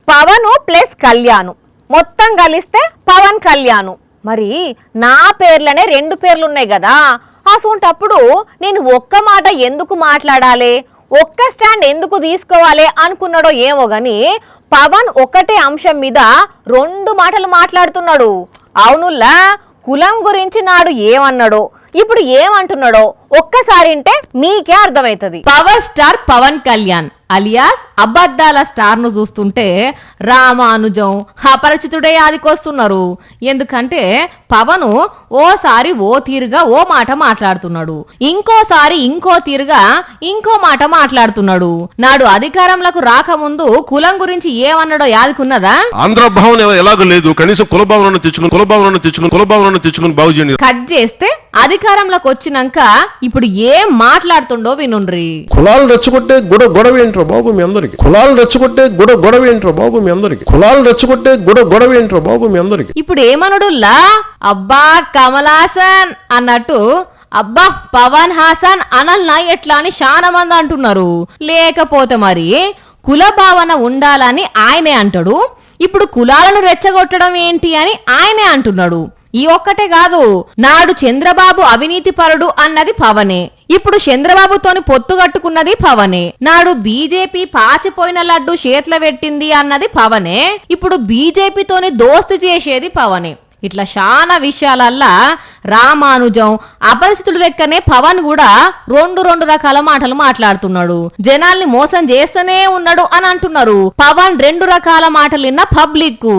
Pawan plus Kalyan మొత్తం కలిస్తే పవన్ కళ్యాణ్. మరి నా పేర్లనే 2 పేర్లు ఉన్నాయి కదా, అసొంటప్పుడు నేను ఒక్క మాట ఎందుకు మాట్లాడాలి, ఒక్క స్టాండ్ ఎందుకు తీసుకోవాలి అనుకున్నాడో ఏమో గాని పవన్ ఒకటే అంశం మీద 2 మాటలు మాట్లాడుతున్నాడు. అవునుల్లా, కులం గురించి నాడు ఏమన్నాడో ఇప్పుడు ఏమంటున్నాడో ఒక్కసారి అంటే మీకే అర్థమవుతుంది. Power star Pawan Kalyan alias అబద్ధాల స్టార్ ను చూస్తుంటే రామానుజం అపరిచితుడే ఆదికొస్తున్నారు. ఎందుకంటే పవన్ ఓసారి ఓ తీరుగా ఓ మాట మాట్లాడుతున్నాడు, ఇంకోసారి ఇంకో తీరుగా ఇంకో మాట మాట్లాడుతున్నాడు. నాడు అధికారంలోకి రాకముందు కులం గురించి ఏమన్నాడో యాదికున్నదా? ఆంధ్ర భావన ఎలాగో లేదు, కనీసం కుల భావనను తెచ్చుకుని బాగు చేయండి. కట్ చేస్తే అధికారంలోకి వచ్చినాక ఇప్పుడు ఏం మాట్లాడుతుండో వినుండ్రి. కులాలు రెచ్చగొట్టే గొడవ ఏంట్రా బాబు మీ అందరికి, కులాలు రెచ్చగొట్టే గొడవ ఏంట్రా బాబు మీ అందరికి, కులాలు రెచ్చగొట్టే గొడవ ఏంట్రా బాబు మీ అందరికి. ఇప్పుడు ఏమనుడుల్లా, అబ్బా కమల్ హాసన్ అన్నట్టు అబ్బా పవన్ హాసన్ అనల్నా ఎట్లా అని చాలా మంది అంటున్నారు. లేకపోతే మరి కుల భావన ఉండాలని ఆయనే అంటాడు, ఇప్పుడు కులాలను రెచ్చగొట్టడం ఏంటి అని ఆయనే అంటున్నాడు. ఈ ఒక్కటే కాదు, నాడు చంద్రబాబు అవినీతి పరుడు అన్నది పవనే, ఇప్పుడు చంద్రబాబుతోని పొత్తు కట్టుకున్నది పవనే. నాడు బీజేపీ పాచిపోయిన లడ్డు చేతిలో పెట్టింది అన్నది పవనే, ఇప్పుడు బీజేపీతోని దోస్తు చేసేది పవనే. ఇట్లా చాలా విషయాలల్లా రామానుజం అపరిచితుడు లెక్కనే పవన్ కూడా రెండు రకాల మాటలు మాట్లాడుతున్నాడు. జనాల్ని మోసం చేస్తూనే ఉన్నాడు అని అంటున్నారు. పవన్ 2 రకాల మాటలు విన్న పబ్లిక్.